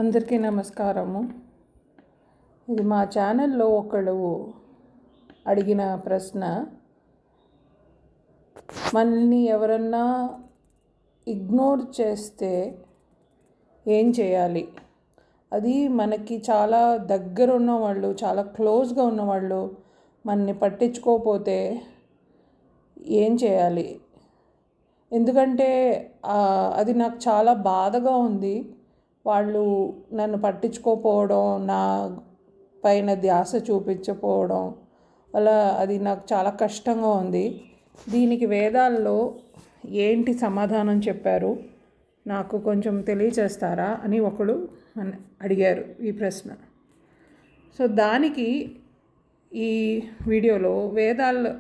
అందరికీ నమస్కారము. ఇది మా ఛానల్లో ఒకళ్ళు అడిగిన ప్రశ్న. మనల్ని ఎవరన్నా ఇగ్నోర్ చేస్తే ఏం చేయాలి? అది మనకి చాలా దగ్గర ఉన్నవాళ్ళు, చాలా క్లోజ్గా ఉన్నవాళ్ళు మనల్ని పట్టించుకోకపోతే ఏం చేయాలి? ఎందుకంటే అది నాకు చాలా బాధగా ఉంది. వాళ్ళు నన్ను పట్టించుకోకపోవడం, నా పైన ధ్యాస చూపించకపోవడం వల్ల అది నాకు చాలా కష్టంగా ఉంది. దీనికి వేదాల్లో ఏంటి సమాధానం చెప్పారు, నాకు కొంచెం తెలియచేస్తారా అని ఒకడు అడిగారు ఈ ప్రశ్న. సో దానికి ఈ వీడియోలో వేదాలు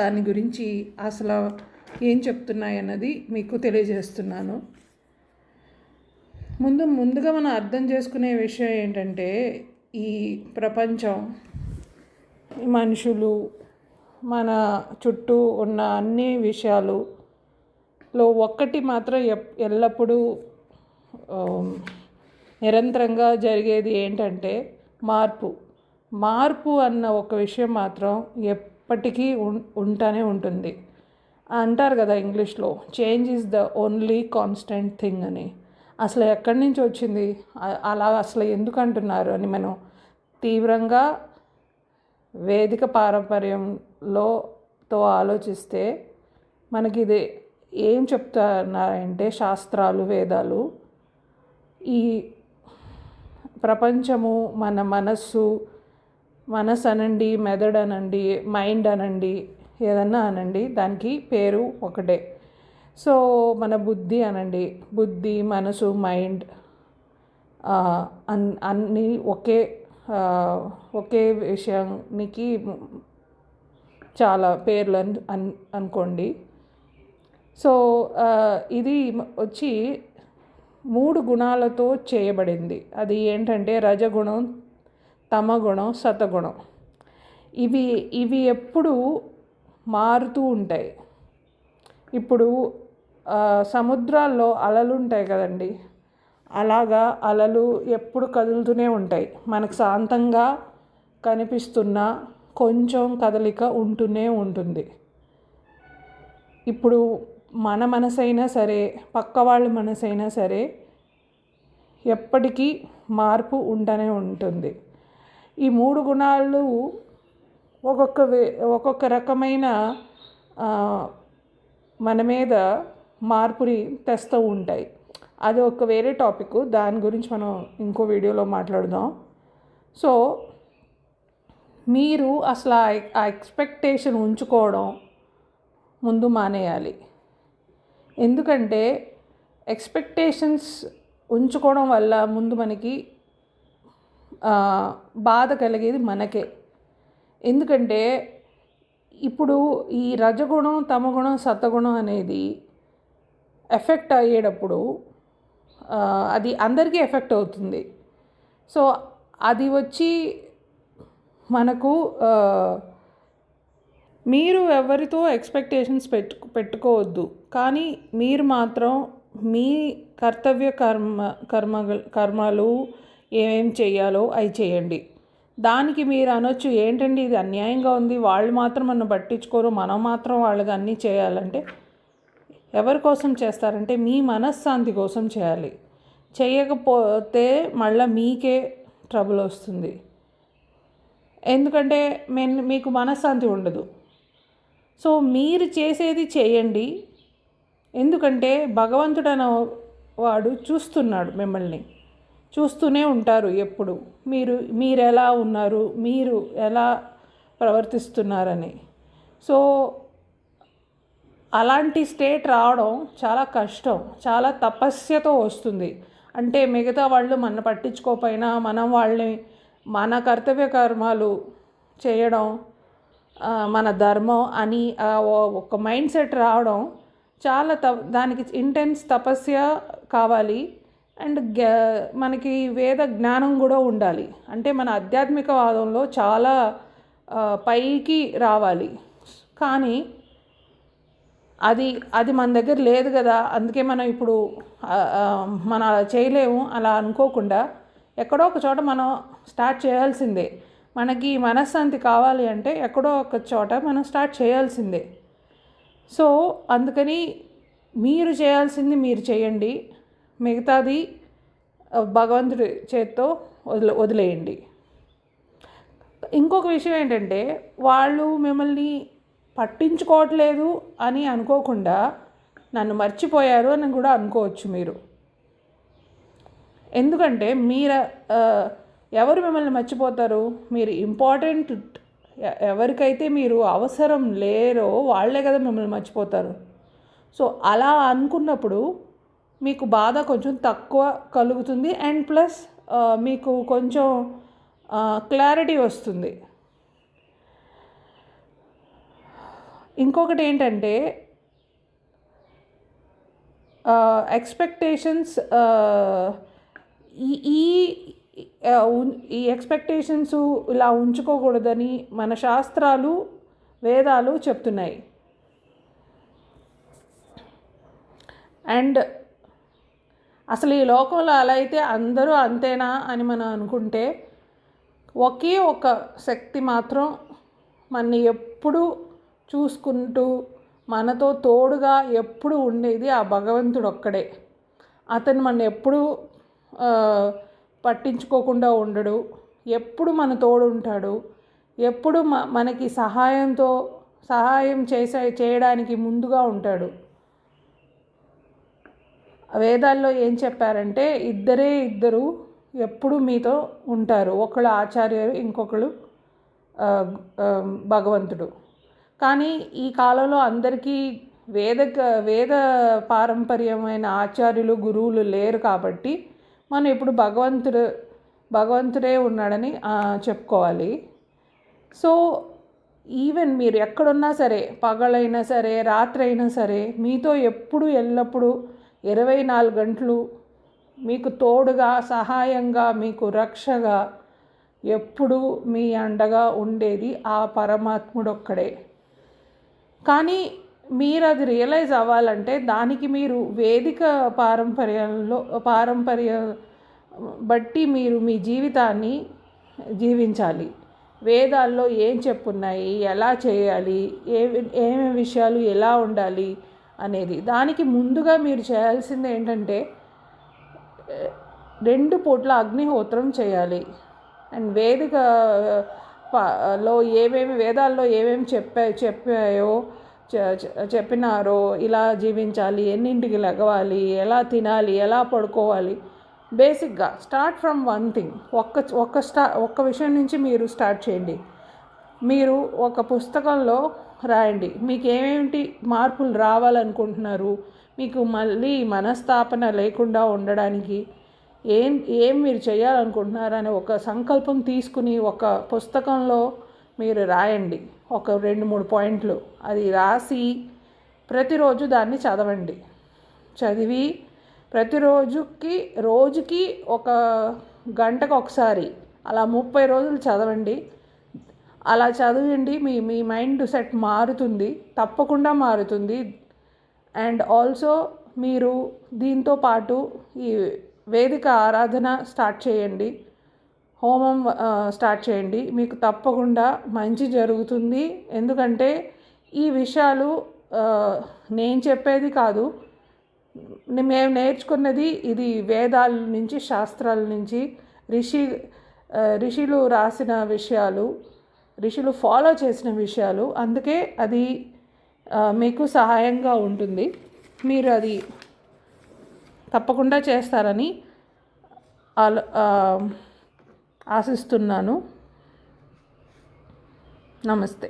దాని గురించి అసలు ఏం చెప్తున్నాయన్నది మీకు తెలియజేస్తున్నాను. ముందుగా మనం అర్థం చేసుకునే విషయం ఏంటంటే, ఈ ప్రపంచం, మనుషులు, మన చుట్టూ ఉన్న అన్ని విషయాలలో ఒక్కటి మాత్రం ఎల్లప్పుడూ నిరంతరంగా జరిగేది ఏంటంటే మార్పు అన్న ఒక విషయం మాత్రం ఎప్పటికీ ఉంటానే ఉంటుంది. అంటారు కదా ఇంగ్లీష్లో, change is the only constant thing అని. అసలు ఎక్కడి నుంచి వచ్చింది, అలా అసలు ఎందుకు అంటున్నారు అని మనం తీవ్రంగా వేదిక పారంపర్యంతో ఆలోచిస్తే మనకి ఇది ఏం చెప్తున్నారంటే, శాస్త్రాలు, వేదాలు, ఈ ప్రపంచము, మన మనస్సు అనండి, మెదడు అనండి, మైండ్ అనండి, ఏదన్నా అనండి, దానికి పేరు ఒకటే. సో మన బుద్ధి, మనసు, మైండ్ అన్నీ ఒకే విషయానికి చాలా పేర్లు అనుకోండి. సో ఇది వచ్చి 3 గుణాలతో చేయబడింది. అది ఏంటంటే రజగుణం, తమగుణం, సతగుణం. ఇవి ఎప్పుడు మారుతూ ఉంటాయి. ఇప్పుడు సముద్రాల్లో అలలు ఉంటాయి కదండి, అలాగా అలలు ఎప్పుడు కదులుతూనే ఉంటాయి. మనకు శాంతంగా కనిపిస్తున్న కొంచెం కదలిక ఉంటూనే ఉంటుంది. ఇప్పుడు మన మనసైనా సరే, పక్క వాళ్ళ మనసైనా సరే, ఎప్పటికీ మార్పు ఉంటూనే ఉంటుంది. ఈ 3 గుణాలు ఒక్కొక్క రకమైన మన మీద మార్పుని తెస్తూ ఉంటాయి. అది ఒక వేరే టాపిక్, దాని గురించి మనం ఇంకో వీడియోలో మాట్లాడదాం. సో మీరు అసలు ఆ ఎక్స్పెక్టేషన్ ఉంచుకోవడం ముందు మానేయాలి. ఎందుకంటే ఎక్స్పెక్టేషన్స్ ఉంచుకోవడం వల్ల ముందు మనకి బాధ కలిగేది మనకే. ఎందుకంటే ఇప్పుడు ఈ రజగుణం, తమగుణం, సతగుణం అనేది ఎఫెక్ట్ అయ్యేటప్పుడు అది అందరికీ ఎఫెక్ట్ అవుతుంది. సో అది వచ్చి మనకు మీరు ఎవరితో ఎక్స్పెక్టేషన్స్ పెట్టుకోవద్దు, కానీ మీరు మాత్రం మీ కర్తవ్య కర్మలు ఏమేం చేయాలో అవి చేయండి. దానికి మీరు అనొచ్చు, ఏంటండి ఇది అన్యాయంగా ఉంది, వాళ్ళు మాత్రం నన్ను పట్టించుకోరు, మనం మాత్రం వాళ్ళకి అన్నీ చేయాలంటే, ఎవరి కోసం చేస్తారంటే మీ మనశ్శాంతి కోసం చేయాలి. చేయకపోతే మళ్ళీ మీకే ట్రబుల్ వస్తుంది. ఎందుకంటే మీకు మనశ్శాంతి ఉండదు. సో మీరు చేసేది చేయండి. ఎందుకంటే భగవంతుడు అనే వాడు చూస్తున్నాడు, మిమ్మల్ని చూస్తూనే ఉంటారు ఎప్పుడు, మీరు ఎలా ఉన్నారు, మీరు ఎలా ప్రవర్తిస్తున్నారని. సో అలాంటి స్టేట్ రావడం చాలా కష్టం, చాలా తపస్యతో వస్తుంది. అంటే మిగతా వాళ్ళు మన పట్టించుకోకపోయినా మనం వాళ్ళని, మన కర్తవ్య కర్మాలు చేయడం మన ధర్మం అని ఒక మైండ్ సెట్ రావడం చాలా దానికి ఇంటెన్స్ తపస్య కావాలి. అండ్ మనకి వేద జ్ఞానం కూడా ఉండాలి. అంటే మన ఆధ్యాత్మికవాదంలో చాలా పైకి రావాలి. కానీ అది అది మన దగ్గర లేదు కదా, అందుకే మనం ఇప్పుడు మనం అలా చేయలేము అలా అనుకోకుండా ఎక్కడో ఒక చోట మనం స్టార్ట్ చేయాల్సిందే. మనకి మనశ్శాంతి కావాలి అంటే ఎక్కడో ఒక చోట మనం స్టార్ట్ చేయాల్సిందే. సో అందుకని మీరు చేయాల్సింది మీరు చేయండి, మిగతాది భగవంతుడి చేత్తో వదిలేయండి. ఇంకొక విషయం ఏంటంటే, వాళ్ళు మిమ్మల్ని పట్టించుకోవట్లేదు అని అనుకోకుండా నన్ను మర్చిపోయారు అని కూడా అనుకోవచ్చు మీరు. ఎందుకంటే ఎవరు మిమ్మల్ని మర్చిపోతారు? మీరు ఇంపార్టెంట్ ఎవరికైతే మీరు అవసరం లేరో వాళ్ళే కదా మిమ్మల్ని మర్చిపోతారు. సో అలా అనుకున్నప్పుడు మీకు బాధ కొంచెం తక్కువ కలుగుతుంది. అండ్ ప్లస్ మీకు కొంచెం క్లారిటీ వస్తుంది. ఇంకొకటి ఏంటంటే, ఎక్స్పెక్టేషన్స్ ఈ ఎక్స్పెక్టేషన్స్ ఇలా ఉంచుకోకూడదని మన శాస్త్రాలు, వేదాలు చెప్తున్నాయి. అండ్ అసలు ఈ లోకంలో అలా అయితే అందరూ అంతేనా అని మనం అనుకుంటే, ఒకే ఒక శక్తి మాత్రం మనని ఎప్పుడు చూసుకుంటూ మనతో తోడుగా ఎప్పుడు ఉండేది ఆ భగవంతుడు ఒక్కడే. అతను మన ఎప్పుడు పట్టించుకోకుండా ఉండడు, ఎప్పుడు మన తోడు ఉంటాడు, ఎప్పుడు మనకి సహాయం చేయడానికి ముందుగా ఉంటాడు. వేదాల్లో ఏం చెప్పారంటే, ఇద్దరు ఎప్పుడు మీతో ఉంటారు. ఒకళ్ళు ఆచార్యులు, ఇంకొకళ్ళు భగవంతుడు. కానీ ఈ కాలంలో అందరికీ వేద పారంపర్యమైన ఆచార్యులు, గురువులు లేరు కాబట్టి మనం ఇప్పుడు భగవంతుడే ఉన్నాడని చెప్పుకోవాలి. సో ఈవెన్ మీరు ఎక్కడున్నా సరే, పగలైనా సరే, రాత్రి అయినా సరే, మీతో ఎప్పుడు ఎల్లప్పుడూ 24 గంటలు మీకు తోడుగా, సహాయంగా, మీకు రక్షగా, ఎప్పుడు మీ అండగా ఉండేది ఆ పరమాత్ముడు ఒక్కడే. కానీ మీరు అది రియలైజ్ అవ్వాలంటే దానికి మీరు వేదిక పారంపర్య బట్టి మీరు మీ జీవితాన్ని జీవించాలి. వేదాల్లో ఏం చెప్పున్నాయి, ఎలా చేయాలి, ఏమేమి విషయాలు ఎలా ఉండాలి అనేది. దానికి ముందుగా మీరు చేయాల్సింది ఏంటంటే, 2 పూట్ల అగ్నిహోత్రం చేయాలి. అండ్ వేదాల్లో ఏమేమి చెప్పాయో చెప్పినారో, ఇలా జీవించాలి, ఎన్నింటికి లెగవాలి, ఎలా తినాలి, ఎలా పడుకోవాలి, బేసిక్గా స్టార్ట్ ఫ్రమ్ వన్ థింగ్. ఒక్క విషయం నుంచి మీరు స్టార్ట్ చేయండి. మీరు ఒక పుస్తకంలో రాయండి మీకు ఏమేమిటి మార్పులు రావాలనుకుంటున్నారు, మీకు మళ్ళీ మనస్తాపన లేకుండా ఉండడానికి ఏం మీరు చేయాలనుకుంటున్నారని ఒక సంకల్పం తీసుకుని ఒక పుస్తకంలో మీరు రాయండి. ఒక 2-3 పాయింట్లు అది రాసి ప్రతిరోజు దాన్ని చదవండి. చదివి రోజుకి 1 గంటకు ఒకసారి అలా 30 రోజులు చదవండి. అలా చదవండి, మీ మైండ్ సెట్ మారుతుంది, తప్పకుండా మారుతుంది. అండ్ ఆల్సో మీరు దీంతో పాటు ఈ వేదిక ఆరాధన స్టార్ట్ చేయండి, హోమం స్టార్ట్ చేయండి. మీకు తప్పకుండా మంచి జరుగుతుంది. ఎందుకంటే ఈ విషయాలు నేను చెప్పేది కాదు, మేము నేర్చుకున్నది ఇది వేదాల నుంచి, శాస్త్రాల నుంచి, ఋషులు రాసిన విషయాలు, ఋషులు ఫాలో చేసిన విషయాలు. అందుకే అది మీకు సహాయంగా ఉంటుంది. మీరు అది తప్పకుండా చేస్తారని ఆశిస్తున్నాను. నమస్తే.